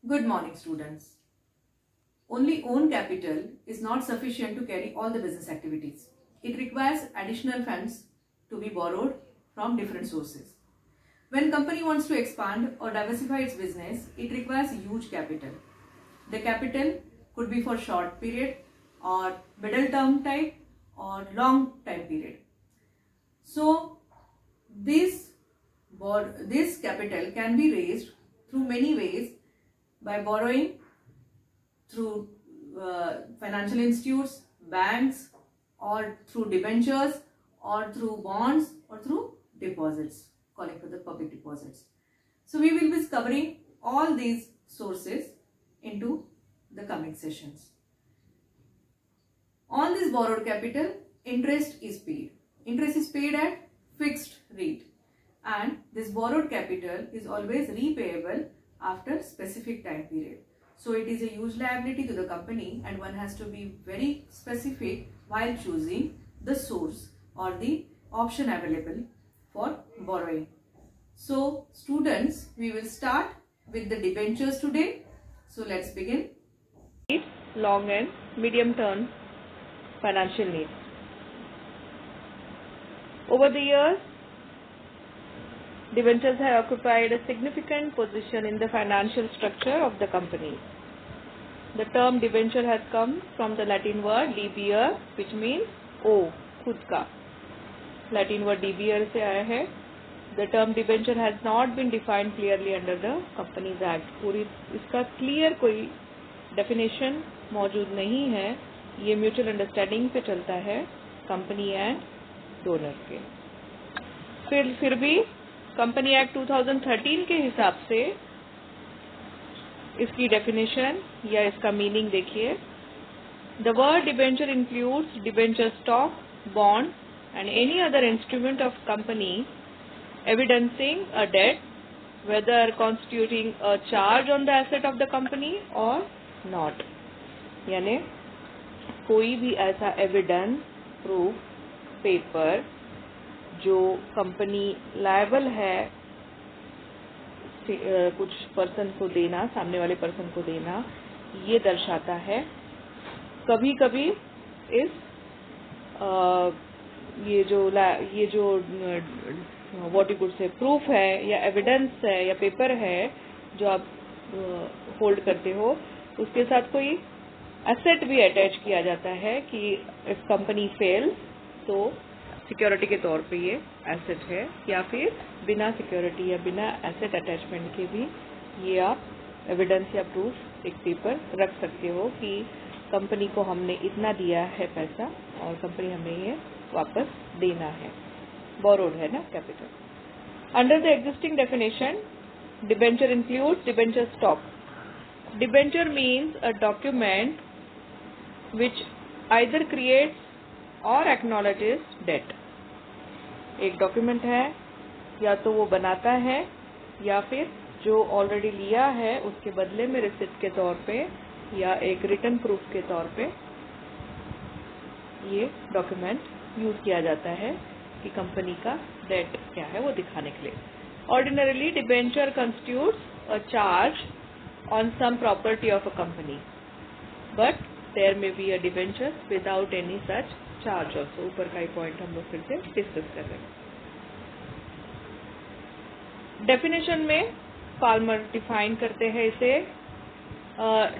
Good morning, students. Only own capital is not sufficient to carry all the business activities. It requires additional funds to be borrowed from different sources. When company wants to expand or diversify its business, it requires huge capital. The capital could be for short period or middle term type or long time period. So this capital can be raised through many ways, by borrowing through financial institutes, banks, or through debentures, or through bonds, or through deposits, calling for the public deposits. So we will be covering all these sources into the coming sessions. On this borrowed capital, interest is paid. Interest is paid at fixed rate, and this borrowed capital is always repayable after specific time period. So it is a huge liability to the company, and one has to be very specific while choosing the source or the option available for borrowing. So students, we will start with the debentures today. So let's begin. Long and medium term financial needs. Over the years, debentures have occupied a significant position in the financial structure of the company. The term debenture has come from the Latin word debere, which means ओ, खुद का. Latin word debere से आया है. The term debenture has not been defined clearly under the Companies Act. पूरी इसका clear कोई definition मौजूद नहीं है. ये म्यूचुअल अंडरस्टैंडिंग पे चलता है कंपनी एंड डोनर के. फिर भी कंपनी एक्ट 2013 के हिसाब से इसकी डेफिनेशन या इसका मीनिंग देखिए. The word debenture includes debenture stock, bond and any other instrument of company evidencing a debt, whether constituting a charge on the asset of the company or not. यानी कोई भी ऐसा एविडेंस, प्रूफ, पेपर जो company liable है कुछ person को देना, सामने वाले पर्सन को देना, ये दर्शाता है. कभी कभी इस ये जो what you could say proof है या एविडेंस है या पेपर है जो आप होल्ड करते हो, उसके साथ कोई एसेट भी अटैच किया जाता है कि इफ कंपनी फेल तो सिक्योरिटी के तौर पे ये एसेट है, या फिर बिना सिक्योरिटी या बिना एसेट अटैचमेंट के भी ये आप एविडेंस या प्रूफ एक पेपर रख सकते हो कि कंपनी को हमने इतना दिया है पैसा और कंपनी हमें ये वापस देना है. बोरोड है ना capital. Under the existing definition, debenture includes debenture stock. Debenture means a document which either creates or acknowledges debt. एक डॉक्यूमेंट है, या तो वो बनाता है या फिर जो ऑलरेडी लिया है उसके बदले में रिसिप्ट के तौर पे या एक रिटर्न प्रूफ के तौर पे ये डॉक्यूमेंट यूज किया जाता है कि कंपनी का डेट क्या है वो दिखाने के लिए. Ordinarily debenture constitutes a charge on sum property of a company, but there may be a debenture without any such charge also. ऊपर का ही पॉइंट हम लोग फिर से डिस्कस कर रहे हैं. डेफिनेशन में फार्मर डिफाइन करते हैं इसे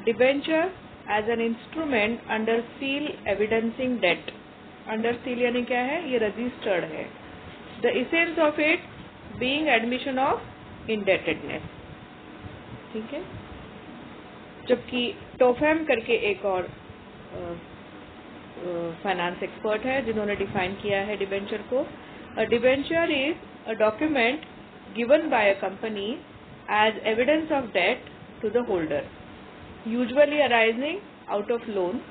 debenture as an instrument under seal evidencing debt. Under seal यानी क्या है, ये रजिस्टर्ड है. The essence of it being admission of indebtedness. ठीक है. जबकि टोफेम करके एक और फाइनेंस एक्सपर्ट है जिन्होंने डिफाइन किया है डिबेंचर को. A debenture is a document given by a company as evidence of debt to the holder, usually arising out of loan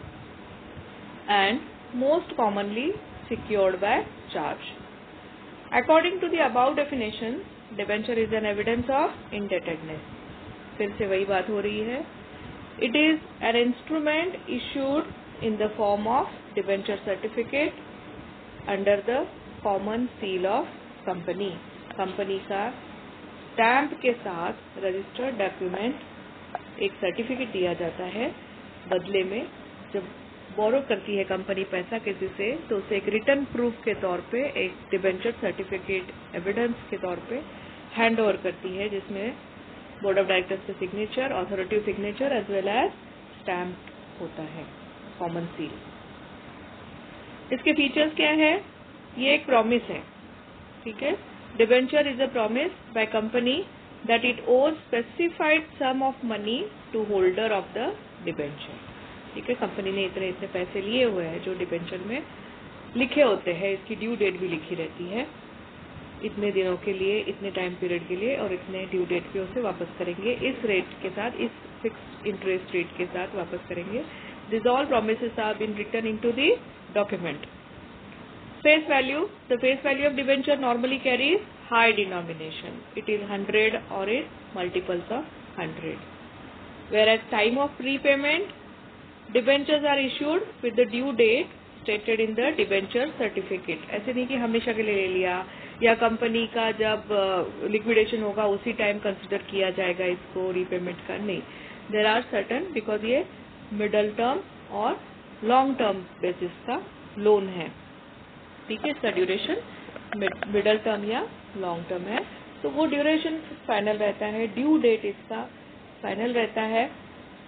and most commonly secured by charge. According to the above definition, debenture is an evidence of indebtedness. फिर से वही बात हो रही है. It is an instrument issued in the form of debenture certificate under the common seal of company. Company का stamp के साथ रजिस्टर्ड डॉक्यूमेंट एक सर्टिफिकेट दिया जाता है बदले में। जब बोरो करती है कंपनी पैसा किसी से, तो उसे एक रिटर्न प्रूफ के तौर पे एक डिबेंचर सर्टिफिकेट एविडेंस के तौर पे हैंड ओवर करती है, जिसमें बोर्ड ऑफ डायरेक्टर्स का signature, authority signature as well as stamp होता है, कॉमन सील। इसके फीचर्स क्या है? ये एक प्रॉमिस है, ठीक है। Debenture is a promise by company that it owes specified sum of money to holder of the debenture, ठीक है। कंपनी ने इतने इतने पैसे लिए हुए हैं जो डिबेंचर में लिखे होते हैं, इसकी ड्यू डेट भी लिखी रहती है, इतने दिनों के लिए, इतने टाइम पीरियड के लिए, और इतने ड्यू डेट पे उसे वापस करेंगे, इस रेट के साथ, इस फिक्स्ड इंटरेस्ट रेट के साथ वापस करेंगे। This all promises are been written into the document. Face value. The face value of debenture normally carries high denomination. It is 100 or in multiples of 100. Whereas time of prepayment, debentures are issued with the due date stated in the debenture certificate. ऐसे नहीं कि हमेशा के लिए ले लिया, या company का जब लिक्विडेशन होगा उसी टाइम कंसिडर किया जाएगा इसको रीपेमेंट का, नहीं। There are certain, because ये मिडल टर्म और लॉन्ग टर्म बेसिस का लोन है, ठीक है। इसका ड्यूरेशन मिडल टर्म या लॉन्ग टर्म है, तो वो ड्यूरेशन फाइनल रहता है, ड्यू डेट इसका फाइनल रहता है,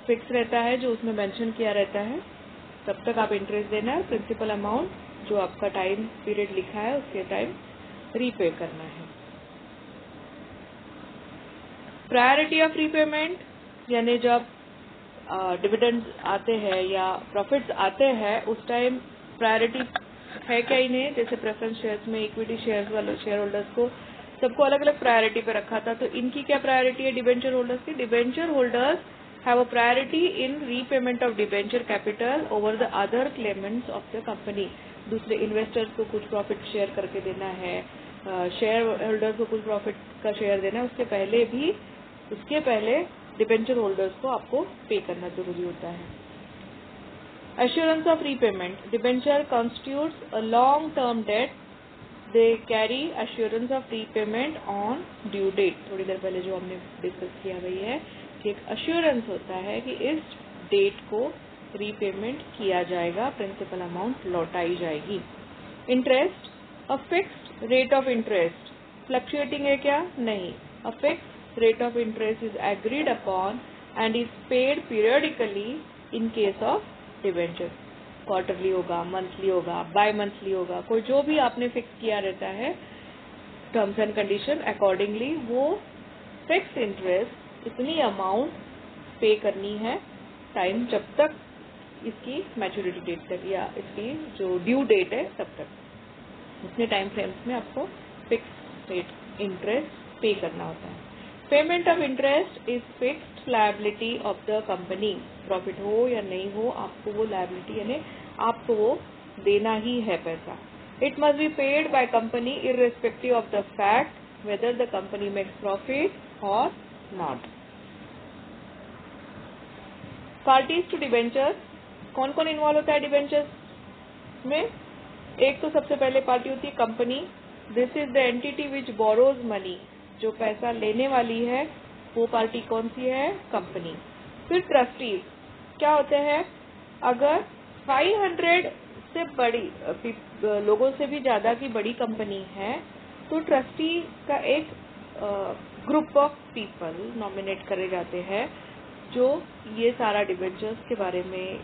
फिक्स रहता है, जो उसमें मेंशन किया रहता है। तब तक आप इंटरेस्ट देना है, प्रिंसिपल अमाउंट जो आपका टाइम पीरियड लिखा है उसके टाइम रीपे करना है। प्रायोरिटी ऑफ रीपेमेंट, यानी जब डिविडेंड आते हैं या प्रॉफिट्स आते हैं उस टाइम प्रायोरिटी है क्या इन्हें? जैसे प्रेफरेंस शेयर्स में इक्विटी शेयर्स वाले शेयर होल्डर्स को सबको अलग अलग प्रायोरिटी पे रखा था, तो इनकी क्या प्रायोरिटी है डिबेंचर होल्डर्स की? Debenture holders have a priority in repayment of debenture capital over the other Clements of the company. दूसरे इन्वेस्टर्स को कुछ प्रॉफिट शेयर करके देना है, शेयर होल्डर्स को कुछ प्रॉफिट का शेयर देना है, उसके पहले डिबेंचर होल्डर्स को आपको पे करना जरूरी होता है। Assurance of repayment. Debenture constitutes a long-term debt. They carry assurance of repayment on due date. थोड़ी देर पहले जो हमने डिस्कस किया वही है कि एक assurance होता है कि इस डेट को रीपेमेंट किया जाएगा, प्रिंसिपल अमाउंट लौटाई जाएगी। Interest, a fixed rate of interest. Fluctuating है क्या? नहीं। A fixed rate of interest is agreed upon and is paid periodically in case of debenture. Quarterly होगा, मंथली होगा, बाय मंथली होगा, कोई जो भी आपने फिक्स किया रहता है टर्म्स एंड कंडीशन अकॉर्डिंगली, वो फिक्स इंटरेस्ट इतनी अमाउंट पे करनी है टाइम जब तक इसकी मैच्योरिटी डेट तक या इसकी जो ड्यू डेट है तब तक, उतने टाइम फ्रेम्स में आपको फिक्स रेट इंटरेस्ट पे करना होता है। Payment of interest is fixed liability of the company. Profit हो या नहीं हो, आपको वो लायबिलिटी यानी आपको वो देना ही है पैसा। It must be paid by company irrespective of the fact whether the company makes profit और नॉट। पार्टीज टू डिबेंचर, कौन कौन इन्वॉल्व होता है डिबेंचर्स में? एक तो सबसे पहले पार्टी होती है company. This is the entity which borrows money. जो पैसा लेने वाली है वो पार्टी कौन सी है? कंपनी। फिर ट्रस्टीज क्या होते हैं? अगर 500 से बड़ी लोगों से भी ज्यादा की बड़ी कंपनी है तो ट्रस्टी का एक ग्रुप ऑफ पीपल नॉमिनेट करे जाते हैं जो ये सारा डिबेंचर्स के बारे में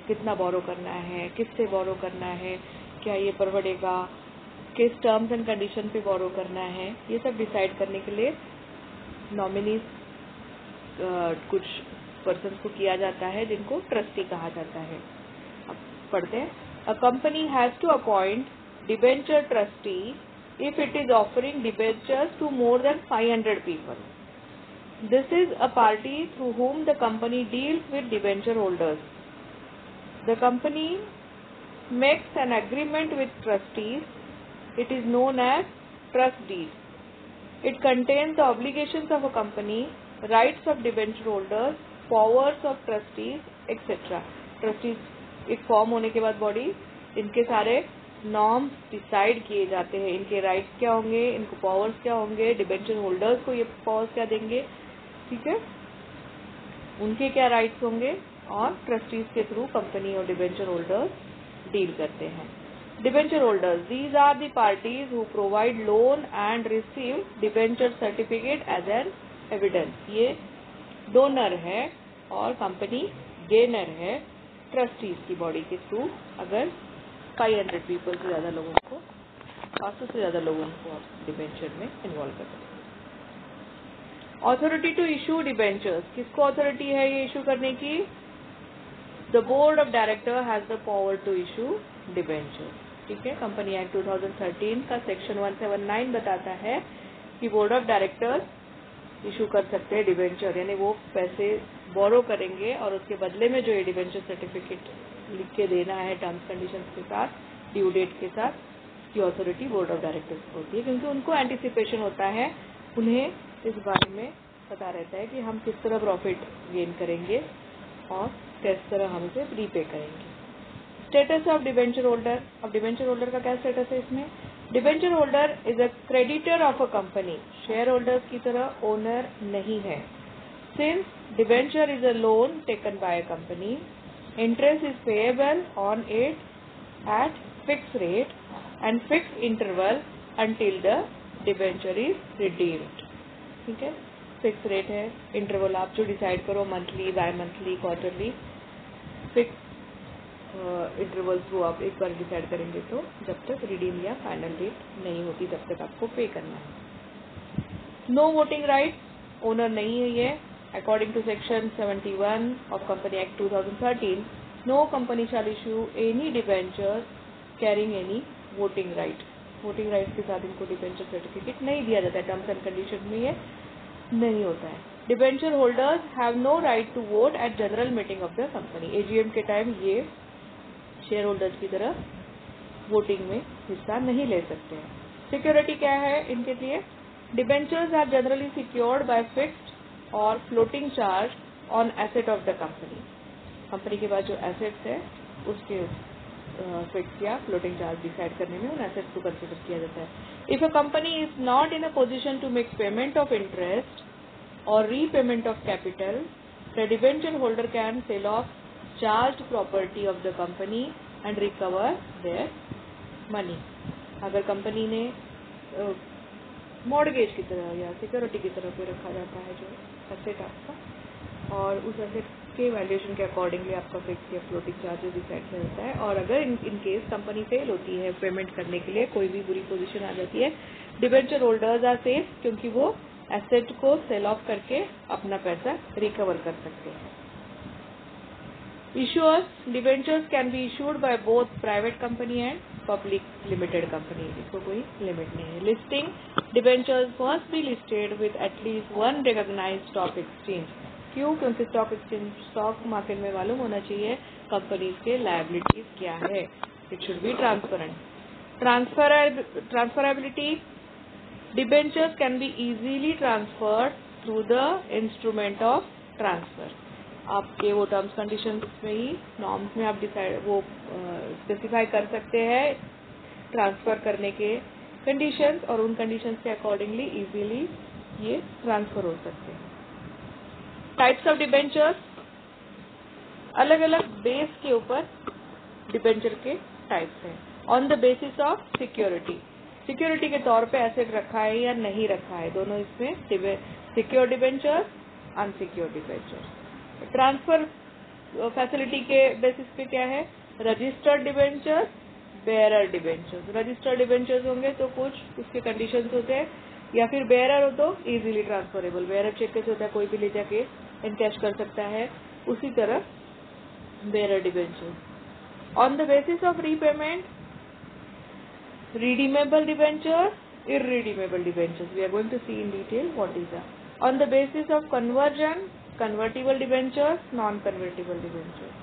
कितना बोरो करना है, किससे बोरो करना है, क्या ये परवड़ेगा, किस टर्म्स एंड कंडीशन पे बोरो करना है, ये सब डिसाइड करने के लिए नॉमिनीज कुछ पर्सन्स को किया जाता है जिनको ट्रस्टी कहा जाता है। अब पढ़ते हैं। A company has to appoint debenture trustee if it is offering debentures to more than 500 people. This is a party through whom the company deals with debenture holders. The company makes an agreement with trustees. It is known as trust deed. It contains the obligations of a company, rights of debenture holders, powers of trustees, etc. Trustees एक form होने के बाद body, इनके सारे norms decide किए जाते हैं, इनके राइट्स क्या होंगे, इनको पावर्स क्या होंगे, डिबेंचर होल्डर्स को ये पावर्स क्या देंगे, ठीक है। उनके क्या राइट्स होंगे, और ट्रस्टीज के थ्रू कंपनी और डिबेंचर होल्डर्स डील करते हैं। Debenture holders, these are the parties who provide loan and receive debenture certificate as an evidence. ये डोनर है और कंपनी गेनर है ट्रस्टीज की बॉडी के थ्रू। अगर 500 पीपल से ज्यादा लोगों को, 500 से ज्यादा लोगों को आप डिबेंचर में इन्वॉल्व कर सकते हैं। ऑथोरिटी टू इशू डिबेंचर्स, किसको अथॉरिटी है ये इशू करने की? The board of director has the power to issue debentures. ठीक है, कंपनी एक्ट 2013 का सेक्शन 179 बताता है कि बोर्ड ऑफ डायरेक्टर्स इशू कर सकते हैं डिबेंचर, यानी वो पैसे बोरो करेंगे और उसके बदले में जो ये डिबेंचर सर्टिफिकेट लिख के देना है टर्म्स कंडीशंस के साथ, ड्यू डेट के साथ, की अथॉरिटी बोर्ड ऑफ डायरेक्टर्स को होती है, क्योंकि उनको एंटिसिपेशन होता है, उन्हें इस बारे में पता रहता है कि हम किस तरह प्रॉफिट गेन करेंगे और किस तरह हम इसे रीपे करेंगे। स्टेटस ऑफ डिबेंचर होल्डर, अब डिबेंचर होल्डर का क्या स्टेटस है इसमें? Debenture holder is a creditor of a company, share holders की तरह ओनर नहीं है। Since debenture is a loan taken by a company, interest is payable on it at fix rate and fix interval until the debenture is redeemed. ठीक है, fix rate है, interval आप जो decide करो, monthly, bimonthly, quarterly, fix intervals वो आप एक बार decide करेंगे, तो जब तक रिडीम या फाइनल डेट नहीं होती तब तक आपको पे करना है। नो वोटिंग राइट, ओनर नहीं है ये। According to section 71 of company act 2013, no company shall issue any debenture carrying any voting right. Voting right के साथ इनको डिबेंचर सर्टिफिकेट नहीं दिया जाता है, टर्म्स एंड कंडीशन में ये नहीं होता है। Debenture holders have no right to vote at general meeting of the company, AGM के टाइम ये शेयर होल्डर्स की तरह वोटिंग में हिस्सा नहीं ले सकते हैं। सिक्योरिटी क्या है इनके लिए? Debentures are generally secured by fixed और floating charge on asset of the company. Company के पास जो एसेट्स है उसके फिक्स या फ्लोटिंग चार्ज डिसाइड करने में उन एसेट्स को कंसिडर किया जाता है। If a company is not in a position to make payment of interest और repayment of capital, the debenture holder can sell of charged property of the company and recover their money. अगर company ने mortgage की तरह या security की तरह पे रखा जाता है जो एसेट आपका, और उस एसेट के वैल्यूएशन के अकॉर्डिंगली आपका फिक्स या फ्लोटिंग चार्जेस डिसाइड किया जाता है, और अगर इन केस कंपनी फेल होती है पेमेंट करने के लिए, कोई भी बुरी पोजीशन आ जाती है, डिबेंचर होल्डर्स आर सेफ, क्योंकि वो एसेट को सेल ऑफ करके अपना पैसा रिकवर कर सकते हैं। Issuers, debentures can be issued by both private company and public limited company, इसको कोई लिमिट नहीं है। Listing, debentures must be listed with at least one recognized stock exchange। क्यों? क्योंकि स्टॉक एक्सचेंज, स्टॉक मार्केट में मालूम होना चाहिए कंपनीज के लायबिलिटीज क्या है। It should be transparent. Transferability, debentures can be easily transferred through the instrument of transfer. आपके वो टर्म्स कंडीशंस में ही, नॉर्म्स में आप डिसाइड वो स्पेसिफाई कर सकते हैं ट्रांसफर करने के कंडीशंस, और उन कंडीशंस के अकॉर्डिंगली इजीली ये ट्रांसफर हो सकते हैं। टाइप्स ऑफ डिबेंचर्स, अलग अलग बेस के ऊपर डिबेंचर के टाइप्स हैं। On the basis of security, security के तौर पे एसेट रखा है या नहीं रखा है, दोनों इसमें secure debenture, unsecure debenture. Transfer facility के बेसिस पे क्या है? Registered debentures, bearer debentures. Registered debentures होंगे तो कुछ उसके कंडीशंस होते हैं, या फिर बेयरर हो तो इजीली ट्रांसफरेबल। बेयरर चेक कैसे होता है? कोई भी ले जाके एनकैश कर सकता है, उसी तरह bearer debentures. On the basis of repayment, redeemable debentures, irredeemable debentures. We are going to see in detail what these are. On the basis of conversion, convertible debentures, non-convertible debentures.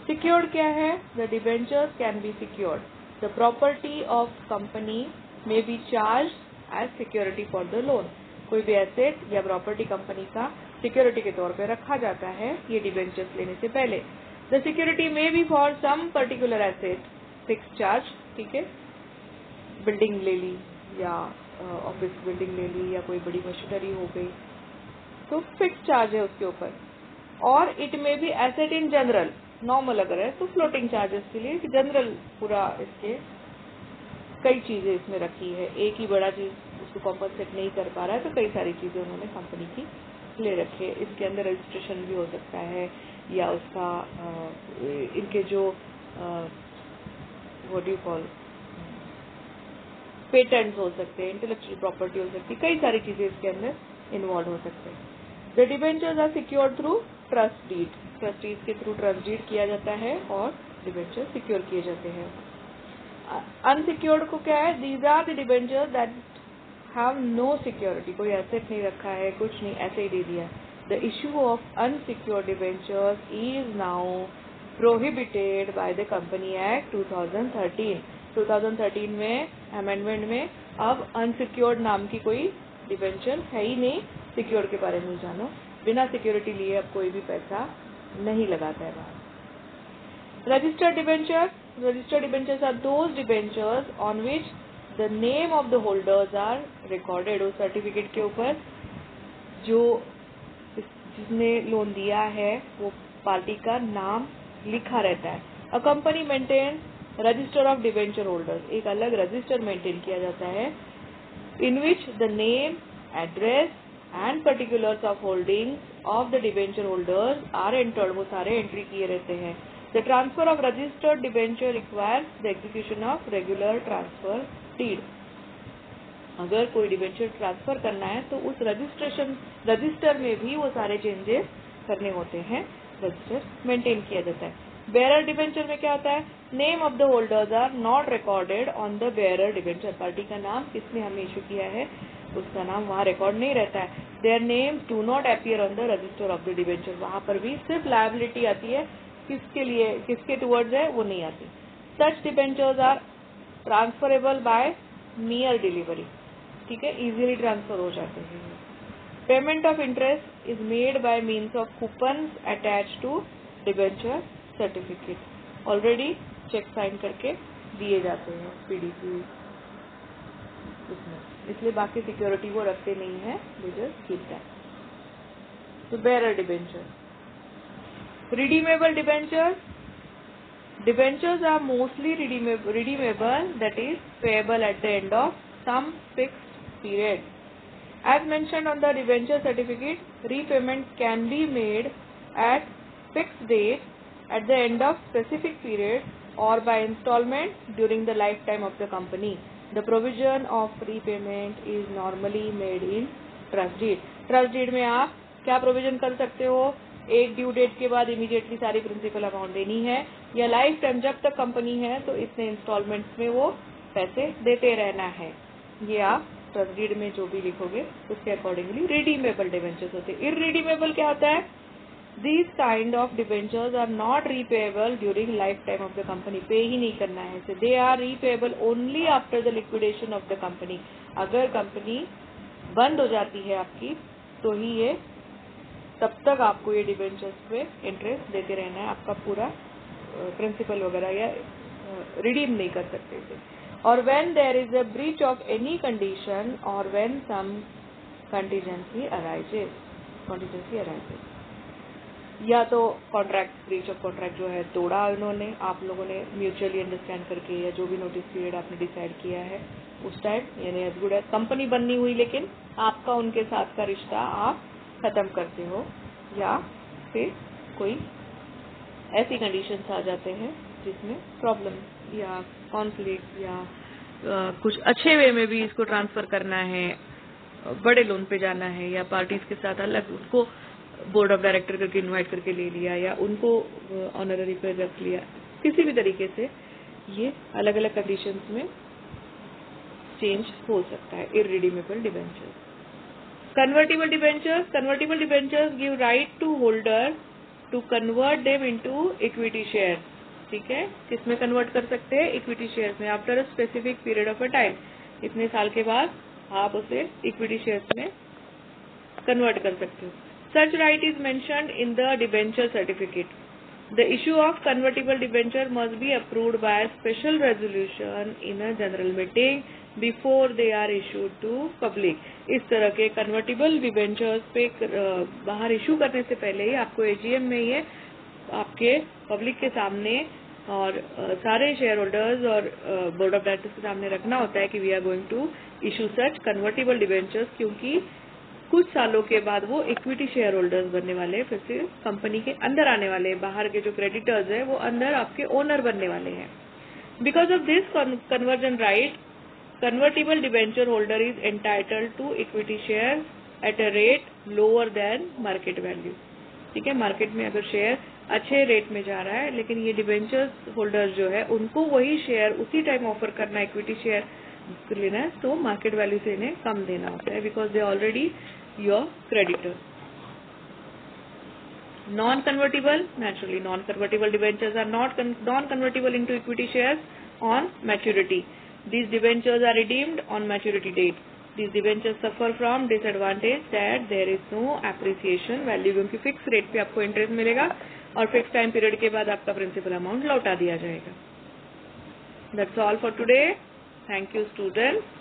Secured क्या है? The debentures can be secured. The property of company may be charged as security for the loan. कोई भी asset या property company का security के तौर पे रखा जाता है ये डिबेंचर्स लेने से पहले। The security may be for some particular asset, fixed charge, ठीक है, बिल्डिंग ले ली या ऑफिस बिल्डिंग ले ली या कोई बड़ी मशीनरी हो गई तो फिक्स चार्ज है उसके ऊपर, और it may be asset in general, normal अगर है तो फ्लोटिंग चार्जेस के लिए जनरल पूरा इसके कई चीजें इसमें रखी है, एक ही बड़ा चीज उसको कॉम्पनसेट नहीं कर पा रहा है तो कई सारी चीजें उन्होंने कंपनी की ले रखी है। इसके अंदर रजिस्ट्रेशन भी हो सकता है या उसका इनके जो what do you call patents हो सकते हैं, इंटेलेक्चुअल प्रॉपर्टी हो सकती है, कई सारी चीजें इसके अंदर इन्वॉल्व हो सकते हैं। The debentures are secured through trust deed, trustees के थ्रू ट्रस्ट डीड किया जाता है और डिबेंचर सिक्योर किए जाते हैं। अनसिक्योर्ड को क्या है, these are the debentures that have no security, कोई एसेट नहीं रखा है, कुछ नहीं, ऐसे ही दे दिया। The issue of unsecured debentures is now prohibited by the company act 2013। 2013 में अमेंडमेंट में अब अनसिक्योर्ड नाम की कोई डिबेंचर है ही नहीं। सिक्योर के बारे में जानो, बिना सिक्योरिटी लिए अब कोई भी पैसा नहीं लगाता है बाहर। Registered debenture, registered debentures are those debentures on which the name of the holders are recorded. उस सर्टिफिकेट के ऊपर जो जिसने लोन दिया है वो पार्टी का नाम लिखा रहता है। A company maintain register of debenture holders, एक अलग रजिस्टर मेंटेन किया जाता है in which the name, address and particulars of holding of the debenture holders are entered, वो सारे एंट्री किए रहते हैं। The transfer of registered debenture requires the execution of regular transfer deed. अगर कोई डिबेंचर ट्रांसफर करना है तो उस रजिस्टर में भी वो सारे चेंजेस करने होते हैं, रजिस्टर मेंटेन किया जाता है। बेयरर डिबेंचर में क्या होता है, name of the holders are not recorded on the bearer debenture, party का नाम किसने हमें इशू किया है उसका नाम वहाँ रिकॉर्ड नहीं रहता है। Their names do not appear on the register of the debenture, वहाँ पर भी सिर्फ लायबिलिटी आती है, किसके लिए किसके टुवर्ड्स है वो नहीं आती। Such debentures are transferable by mere delivery, ठीक है, इजीली ट्रांसफर हो जाते हैं। Payment of interest is made by means of coupons attach to debenture certificate, already cheque sign करके दिए जाते हैं पीडीसी उसमें, इसलिए बाकी सिक्योरिटी वो रखते नहीं है, दे जस्ट कीप दैट। तो bearer debenture. Redeemable debenture, debentures are mostly redeemable, that is payable at the end of some fixed period. As mentioned on the debenture certificate, repayment can be made at fixed date at the end of specific period or by installment during the lifetime of the company. The provision of repayment is normally made in trust deed. Trust deed में आप क्या provision कर सकते हो, एक due date के बाद immediately सारी प्रिंसिपल अमाउंट देनी है, या लाइफ टाइम जब तक कंपनी है तो इतने इंस्टॉलमेंट्स में वो पैसे देते रहना है। ये आप ट्रस्ट डीड में जो भी लिखोगे उसके अकॉर्डिंगली रिडीमेबल डिबेंचर्स होते हैं। इररिडीमेबल क्या होता है, these kind of debentures are not repayable during life time of the company, pay ही नहीं करना है इसे, they are repayable only after the liquidation of the company. अगर कंपनी बंद हो जाती है आपकी तो ही ये, तब तक आपको ये डिबेंचर्स पे इंटरेस्ट देते रहना है, आपका पूरा प्रिंसिपल वगैरह या रिडीम नहीं कर सकते इसे। और when there is a breach of any condition or when some contingency arises, या तो कॉन्ट्रैक्ट, ब्रीच ऑफ कॉन्ट्रैक्ट जो है तोड़ा उन्होंने, आप लोगों ने म्यूचुअली अंडरस्टैंड करके, या जो भी नोटिस पीरियड आपने डिसाइड किया है उस टाइम, यानी एज गुड एज कंपनी बननी हुई लेकिन आपका उनके साथ का रिश्ता आप खत्म करते हो, या फिर कोई ऐसी कंडीशंस आ जाते हैं जिसमें प्रॉब्लम या कॉन्फ्लिक्ट या कुछ अच्छे वे में भी इसको ट्रांसफर करना है, बड़े लोन पे जाना है, या पार्टीज के साथ अलग उसको बोर्ड ऑफ डायरेक्टर करके इनवाइट करके ले लिया, या उनको ऑनररी पे रख लिया, किसी भी तरीके से ये अलग अलग कंडीशंस में चेंज हो सकता है। Irredeemable debentures. Convertible debentures, convertible debentures give right to holder to convert them into equity shares, ठीक है, किसमें कन्वर्ट कर सकते हैं, इक्विटी शेयर्स में, after a specific period of a time, इतने साल के बाद आप उसे इक्विटी शेयर्स में कन्वर्ट कर सकते हो। सच right is mentioned in the debenture certificate. The issue of convertible debenture must be approved by a special resolution in a general meeting before they are issued to public. इस तरह के convertible debentures पे बाहर issue करने से पहले ही आपको AGM में ये आपके पब्लिक के सामने और सारे शेयर होल्डर्स और बोर्ड ऑफ डायरेक्टर्स के सामने रखना होता है कि we are going to issue such convertible debentures, क्योंकि कुछ सालों के बाद वो इक्विटी शेयर होल्डर्स बनने वाले हैं, फिर से कंपनी के अंदर आने वाले हैं, बाहर के जो क्रेडिटर्स है वो अंदर आपके ओनर बनने वाले हैं। Because of this conversion right, convertible debenture holder is entitled to equity shares at a rate lower than market value। ठीक है, मार्केट में अगर शेयर अच्छे रेट में जा रहा है लेकिन ये डिबेंचर्स होल्डर्स जो है उनको वही शेयर उसी टाइम ऑफर करना है, इक्विटी शेयर लेना है, तो मार्केट वैल्यू से इन्हें कम देना होता है, because they already your creditor. Non-convertible, naturally non-convertible debentures are not non-convertible into equity shares on maturity. These debentures are redeemed on maturity date. These debentures suffer from disadvantage that there is no appreciation value, क्योंकि fix rate पे आपको interest मिलेगा और fix time period के बाद आपका principal amount लौटा दिया जाएगा। That's all for today. Thank you students.